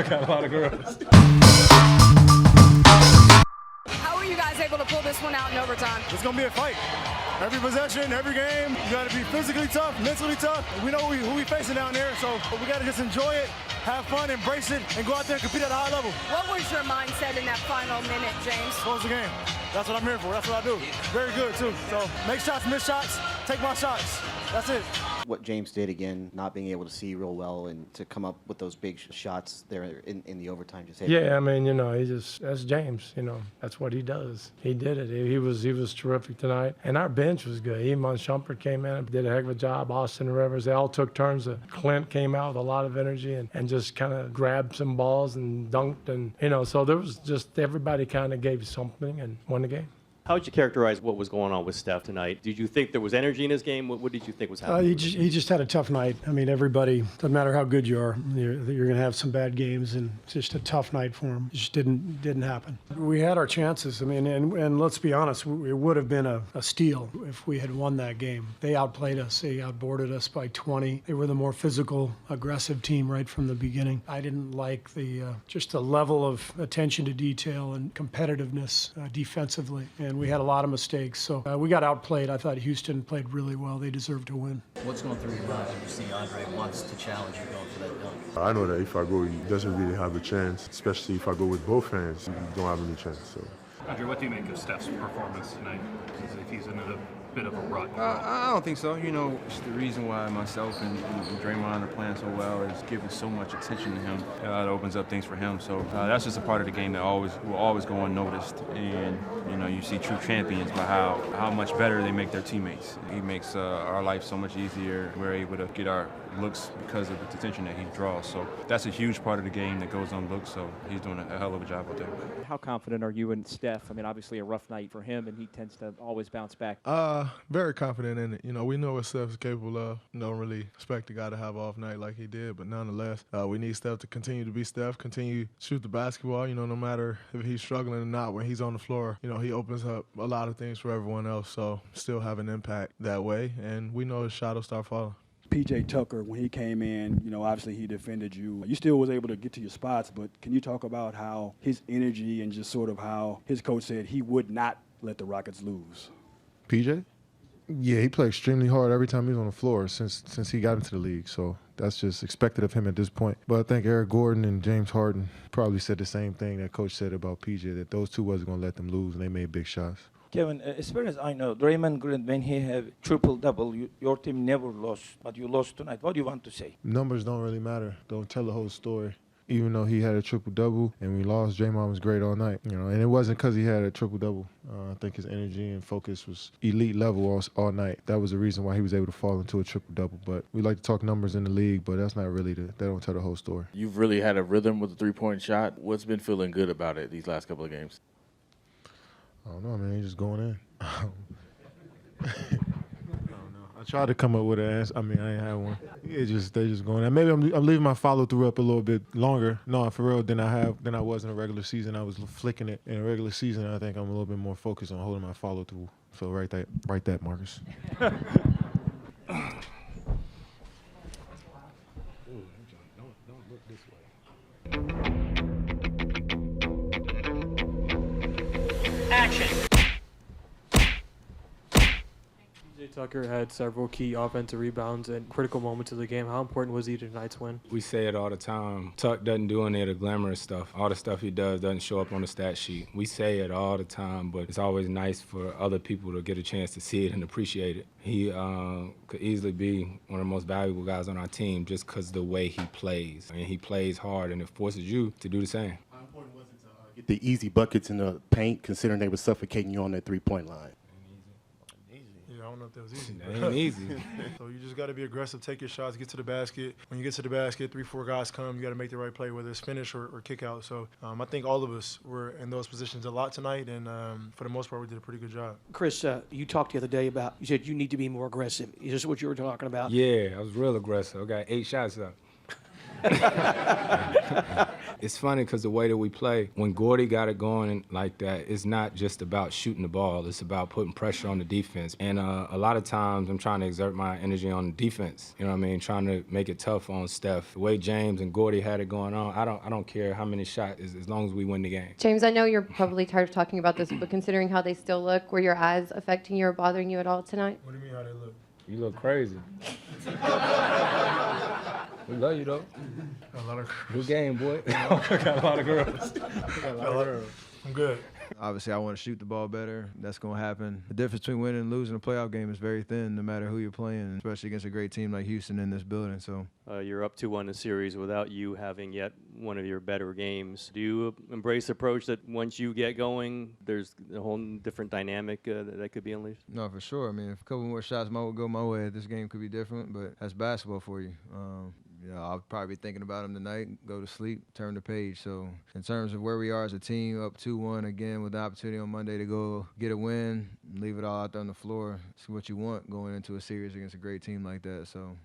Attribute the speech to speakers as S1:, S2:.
S1: Got a lot of girls.
S2: How were you guys able to pull this one out in overtime?
S3: It's going to be a fight. Every possession, every game, you got to be physically tough, mentally tough. We know who we facing down there, so we got to just enjoy it, have fun, embrace it, and go out there and compete at a high level.
S2: What was your mindset in that final minute, James?
S3: Close the game. That's what I'm here for. That's what I do. Very good, too. So make shots, miss shots, take my shots. That's it.
S4: What James did, again, not being able to see real well and to come up with those big shots there in the overtime. Just
S1: Yeah, I mean, that's James, that's what he does. He did it. He was terrific tonight. And our bench was good. Iman Shumpert came in and did a heck of a job. Austin Rivers, they all took turns. Clint came out with a lot of energy and just kind of grabbed some balls and dunked. And, so there was just everybody kind of gave something and won the game.
S5: How would you characterize what was going on with Steph tonight? Did you think there was energy in his game? What did you think was happening?
S6: He just had a tough night. I mean, everybody, doesn't matter how good you are, you're going to have some bad games, and it's just a tough night for him. It just didn't happen. We had our chances. I mean, and let's be honest, it would have been a steal if we had won that game. They outplayed us. They outboarded us by 20. They were the more physical, aggressive team right from the beginning. I didn't like just the level of attention to detail and competitiveness defensively. And we had a lot of mistakes, so we got outplayed. I thought Houston played really well. They deserved to win.
S7: What's going through your mind when you see Andre wants to challenge you going for that dunk?
S8: I know that if I go, he doesn't really have a chance, especially if I go with both hands. He don't have any chance. So.
S9: Andre, what do you make of Steph's performance tonight? If he's in a bit of a rut.
S10: I don't think so. It's the reason why myself and Draymond are playing so well is giving so much attention to him. It opens up things for him. So that's just a part of the game that will always go unnoticed. And you see true champions by how much better they make their teammates. He makes our life so much easier. We're able to get our looks because of the attention that he draws. So that's a huge part of the game that goes unlooked. So he's doing a hell of a job out there.
S11: How confident are you in Steph? I mean, obviously a rough night for him, and he tends to always bounce back.
S12: Very confident in it. We know what Steph's capable of. Don't really expect the guy to have an off night like he did, but nonetheless, we need Steph to continue to be Steph, continue to shoot the basketball. No matter if he's struggling or not, when he's on the floor, he opens up a lot of things for everyone else. So still have an impact that way, and we know his shot will start falling.
S13: P.J. Tucker, when he came in, obviously he defended you. You still was able to get to your spots, but can you talk about how his energy and just sort of how his coach said he would not let the Rockets lose?
S12: PJ? Yeah, he played extremely hard every time he was on the floor since he got into the league. So that's just expected of him at this point. But I think Eric Gordon and James Harden probably said the same thing that Coach said about PJ, that those two wasn't going to let them lose, and they made big shots.
S14: Kevin, as far as I know, Draymond Green, when he had triple-double, your team never lost, but you lost tonight. What do you want to say?
S12: Numbers don't really matter. Don't tell the whole story. Even though he had a triple-double and we lost, Draymond was great all night. And it wasn't because he had a triple-double. I think his energy and focus was elite level all night. That was the reason why he was able to fall into a triple-double. But we like to talk numbers in the league, but that's not really that don't tell the whole story.
S15: You've really had a rhythm with the three-point shot. What's been feeling good about it these last couple of games?
S12: I don't know, man. He's just going in. I don't know. I tried to come up with an answer. I mean, I ain't had one. They just going in. Maybe I'm leaving my follow-through up a little bit longer. No, for real, than I was in the regular season. I was flicking it in the regular season. I think I'm a little bit more focused on holding my follow-through. So write that, Marcus.
S1: Don't look this way.
S16: Action.
S17: PJ Tucker had several key offensive rebounds and critical moments of the game. How important was he to tonight's win?
S18: We say it all the time. Tuck doesn't do any of the glamorous stuff. All the stuff he does doesn't show up on the stat sheet. We say it all the time, but it's always nice for other people to get a chance to see it and appreciate it. He could easily be one of the most valuable guys on our team just because of the way he plays. I mean, he plays hard, and it forces you to do the same.
S4: How important was it to get the easy buckets in the paint, considering they were suffocating you on that three-point line?
S12: I don't know if that was easy.
S18: That ain't easy.
S12: So you just got to be aggressive, take your shots, get to the basket. When you get to the basket, 3-4 guys come, you got to make the right play, whether it's finish or kick out. So I think all of us were in those positions a lot tonight, and for the most part, we did a pretty good job.
S16: Chris, you talked the other day about, you said you need to be more aggressive. Is this what you were talking about?
S18: Yeah, I was real aggressive. I got 8 shots up. It's funny because the way that we play, when Gordy got it going like that, it's not just about shooting the ball. It's about putting pressure on the defense. And a lot of times I'm trying to exert my energy on the defense. You know what I mean? Trying to make it tough on Steph. The way James and Gordy had it going on, I don't care how many shots, as long as we win the game.
S19: James, I know you're probably tired of talking about this, but considering how they still look, were your eyes affecting you or bothering you at all tonight?
S12: What do you mean how they look?
S18: You look crazy. We love you, though.
S12: Got a lot of
S18: Good game, boy. Got a lot of girls.
S12: I'm good.
S20: Obviously, I want to shoot the ball better. That's going to happen. The difference between winning and losing a playoff game is very thin, no matter who you're playing, especially against a great team like Houston in this building. So
S5: You're up 2-1 in the series without you having yet one of your better games. Do you embrace the approach that once you get going, there's a whole different dynamic that could be unleashed?
S20: No, for sure. I mean, if a couple more shots would go my way, this game could be different, but that's basketball for you. I'll probably be thinking about them tonight, go to sleep, turn the page. So in terms of where we are as a team, up 2-1 again with the opportunity on Monday to go get a win, leave it all out there on the floor. It's what you want going into a series against a great team like that. So